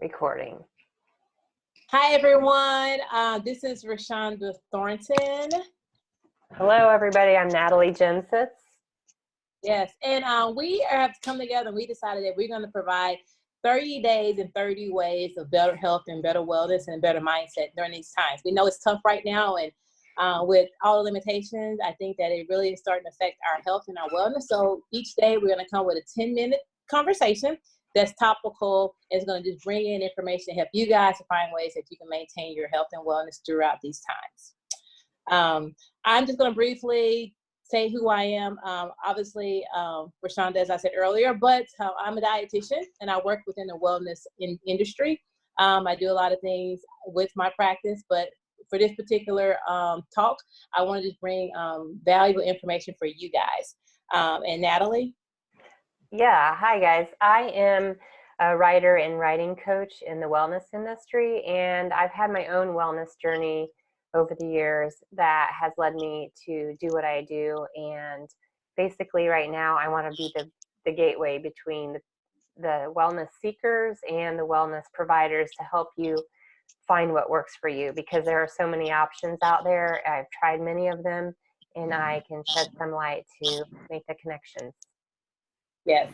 Recording. Hi, everyone. This is Rashonda Thornton. Hello, everybody. I'm Natalie Jensitz. Yes, and we have come together and we decided that we're going to provide 30 days and 30 ways of better health and better wellness and better mindset during these times. We know it's tough right now, and with all the limitations, I think that it really is starting to affect our health and our wellness. So each day we're going to come with a 10-minute conversation that's topical. It's going to just bring in information to help you guys to find ways that you can maintain your health and wellness throughout these times. I'm just going to briefly say who I am. Obviously, Rashonda, as I said earlier, but I'm a dietitian and I work within the wellness industry. I do a lot of things with my practice, but for this particular talk, I want to just bring valuable information for you guys. And Natalie? Yeah, hi guys. I am a writer and writing coach in the wellness industry, and I've had my own wellness journey over the years that has led me to do what I do. And basically right now I want to be the gateway between the wellness seekers and the wellness providers to help you find what works for you, because there are so many options out there. I've tried many of them, and I can shed some light to make the connections. Yes.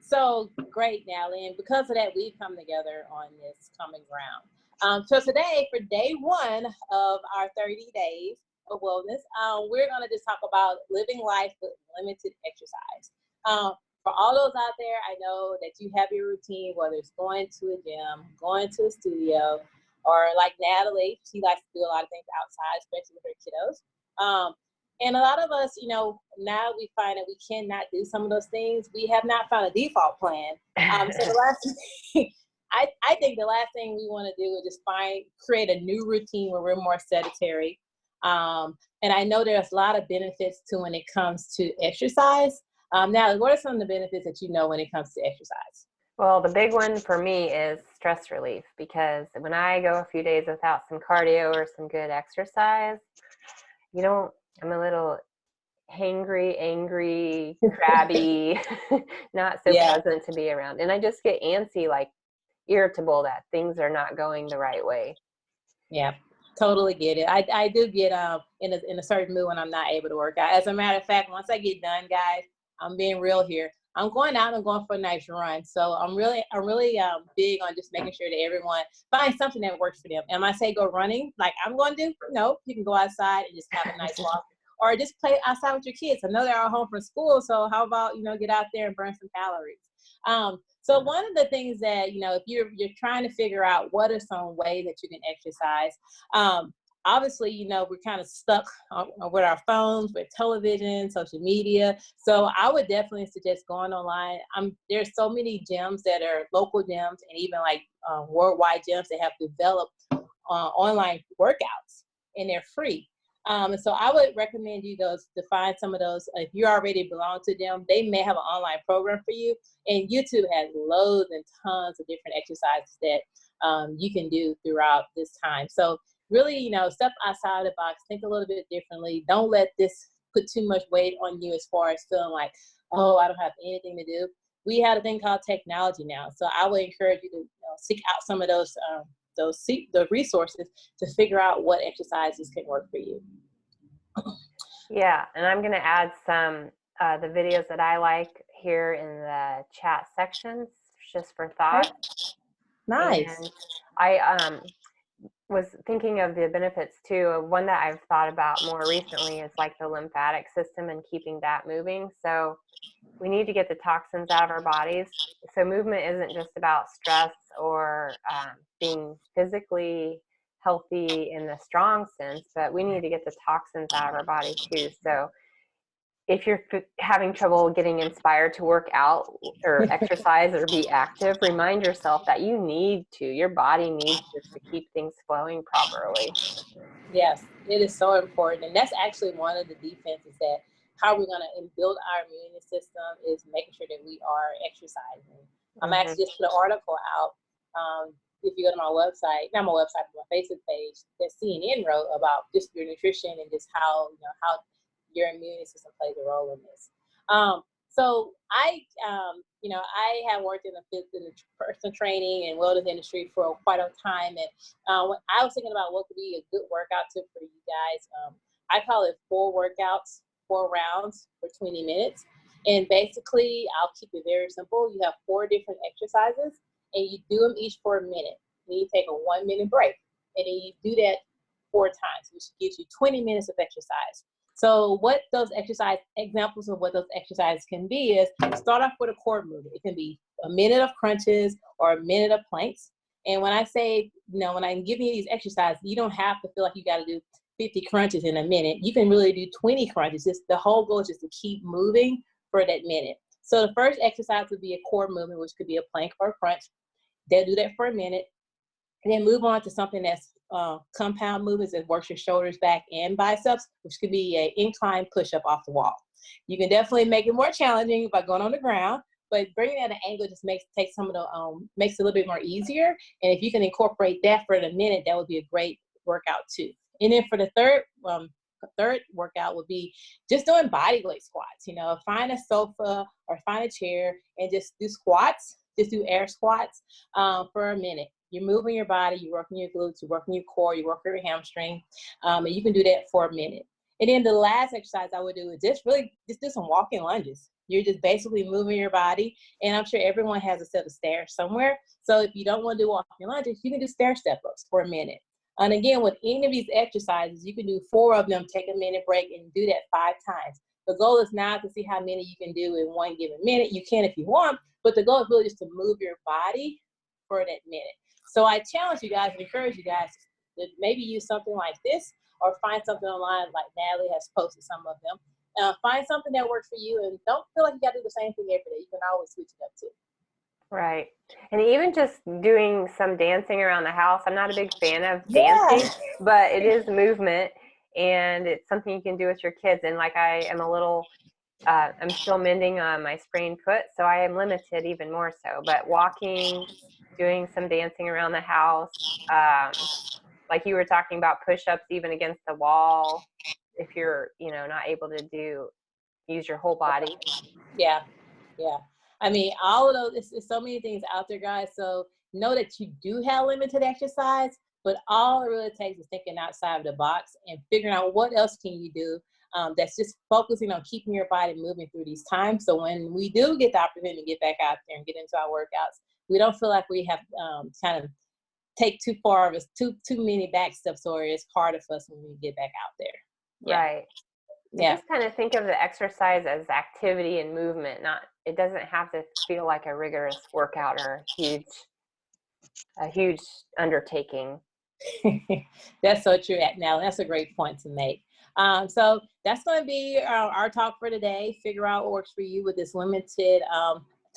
So great, Natalie. And because of that, we've come together on this common ground. So today, for day one of our 30 days of wellness, we're going to just talk about living life with limited exercise. For all those out there, I know that you have your routine, whether it's going to a gym, going to a studio, or like Natalie, she likes to do a lot of things outside, especially with her kiddos. And a lot of us, now we find that we cannot do some of those things. We have not found a default plan. So the last thing, I think the last thing we want to do is just create a new routine where we're more sedentary. And I know there's a lot of benefits to when it comes to exercise. Now, what are some of the benefits that you know when it comes to exercise? Well, the big one for me is stress relief, because when I go a few days without some cardio or some good exercise, I'm a little hangry, angry, crabby, not so pleasant to be around. And I just get antsy, like irritable that things are not going the right way. Yeah, totally get it. I do get in a certain mood when I'm not able to work out. As a matter of fact, once I get done, guys, I'm being real here. I'm going out and going for a nice run. So I'm really big on just making sure that everyone finds something that works for them. And I say go running, like I'm going to do, no, you can go outside and just have a nice walk. Or just play outside with your kids. I know they're all home from school, so how about, get out there and burn some calories. So one of the things that, if you're trying to figure out what are some ways that you can exercise, obviously, we're kind of stuck with our phones, with television, social media. So I would definitely suggest going online. There's so many gyms that are local gyms and even like worldwide gyms that have developed online workouts, and they're free. And so I would recommend you to find some of those. If you already belong to them, they may have an online program for you. And YouTube has loads and tons of different exercises that you can do throughout this time. So really, step outside the box, think a little bit differently. Don't let this put too much weight on you as far as feeling like, oh, I don't have anything to do. We have a thing called technology now. So I would encourage you to seek out some of those resources to figure out what exercises can work for you. Yeah, and I'm going to add some the videos that I like here in the chat sections, just for thought. Nice. And I was thinking of the benefits too. One that I've thought about more recently is like the lymphatic system and keeping that moving. So we need to get the toxins out of our bodies. So movement isn't just about stress or being physically healthy in the strong sense, but we need to get the toxins out of our body too. So if you're having trouble getting inspired to work out or exercise or be active, remind yourself that your body needs this to keep things flowing properly. Yes, it is so important. And that's actually one of the defenses that how we're going to build our immune system is making sure that we are exercising. I'm actually just put an article out. If you go to my website, not my website, but my Facebook page, that CNN wrote about just your nutrition and just how your immune system plays a role in this. So you know, I have worked in the personal training and wellness industry for quite a time. And when I was thinking about what could be a good workout tip for you guys, I call it 4 workouts, 4 rounds for 20 minutes. And basically, I'll keep it very simple. You have 4 different exercises, and you do them each for a minute. Then you take a 1-minute break, and then you do that 4 times, which gives you 20 minutes of exercise. So what those examples of what those exercises can be is start off with a core movement. It can be a minute of crunches or a minute of planks. And when I say, you know, when I'm giving you these exercises, you don't have to feel like you got to do 50 crunches in a minute. You can really do 20 crunches. Just the whole goal is just to keep moving for that minute. So the first exercise would be a core movement, which could be a plank or a crunch. They'll do that for a minute, and then move on to something that's compound movements that works your shoulders, back, and biceps, which could be an incline push-up off the wall. You can definitely make it more challenging by going on the ground, but bringing it at an angle just makes it a little bit more easier. And if you can incorporate that for a minute, that would be a great workout too. And then for the third workout would be just doing body weight squats. You know, find a sofa or find a chair and just do squats. Just do air squats for a minute. You're moving your body, you're working your glutes, you're working your core, you're working your hamstring, and you can do that for a minute. And then the last exercise I would do is just do some walking lunges. You're just basically moving your body, and I'm sure everyone has a set of stairs somewhere. So if you don't want to do walking lunges, you can do stair step-ups for a minute. And again, with any of these exercises, you can do 4 of them, take a minute break, and do that 5 times. The goal is not to see how many you can do in one given minute. You can if you want, but the goal is really just to move your body for that minute. So I challenge you guys and encourage you guys to maybe use something like this, or find something online like Natalie has posted some of them. Find something that works for you, and don't feel like you got to do the same thing every day. You can always switch it up too. Right. And even just doing some dancing around the house. I'm not a big fan of dancing, but it is movement, and it's something you can do with your kids. And like, I am I'm still mending on my sprained foot, so I am limited even more so. But walking, doing some dancing around the house, like you were talking about, push-ups even against the wall, if you're, not able to use your whole body. Yeah. I mean, all of those, it's so many things out there, guys. So know that you do have limited exercise, but all it really takes is thinking outside of the box and figuring out what else can you do. That's just focusing on keeping your body moving through these times. So when we do get the opportunity to get back out there and get into our workouts, we don't feel like we have kind of take too far of us, too many back steps, or it's harder for us when we get back out there. Yeah. Right. Yeah. Just kind of think of the exercise as activity and movement. It doesn't have to feel like a rigorous workout or a huge undertaking. That's so true. Now, that's a great point to make. So that's going to be our talk for today. Figure out what works for you with this limited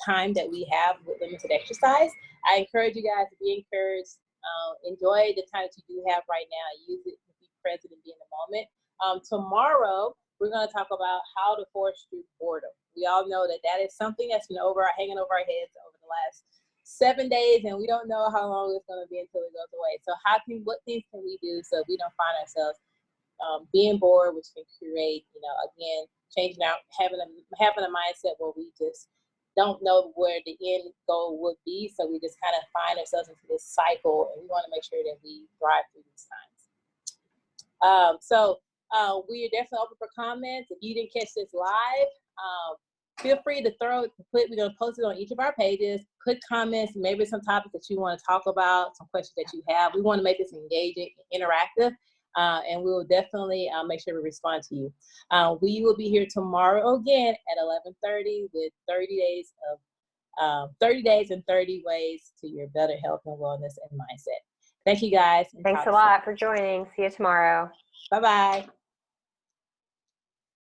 time that we have with limited exercise. I encourage you guys to be encouraged. Enjoy the time that you do have right now. Use it to be present and be in the moment. Tomorrow, we're going to talk about how to force through boredom. We all know that is something that's been hanging over our heads over the last 7 days, and we don't know how long it's going to be until it goes away. So what things can we do so we don't find ourselves being bored, which can create, again, changing out, having a mindset where we just don't know where the end goal would be. So we just kind of find ourselves into this cycle, and we want to make sure that we thrive through these times. We are definitely open for comments. If you didn't catch this live, feel free to we're going to post it on each of our pages. Put comments, maybe some topics that you want to talk about, some questions that you have. We want to make this engaging, interactive, and we will definitely make sure we respond to you. We will be here tomorrow again at 11:30 with 30 days and 30 ways to your better health and wellness and mindset. Thank you, guys. Thanks a lot for joining. See you tomorrow. Bye-bye.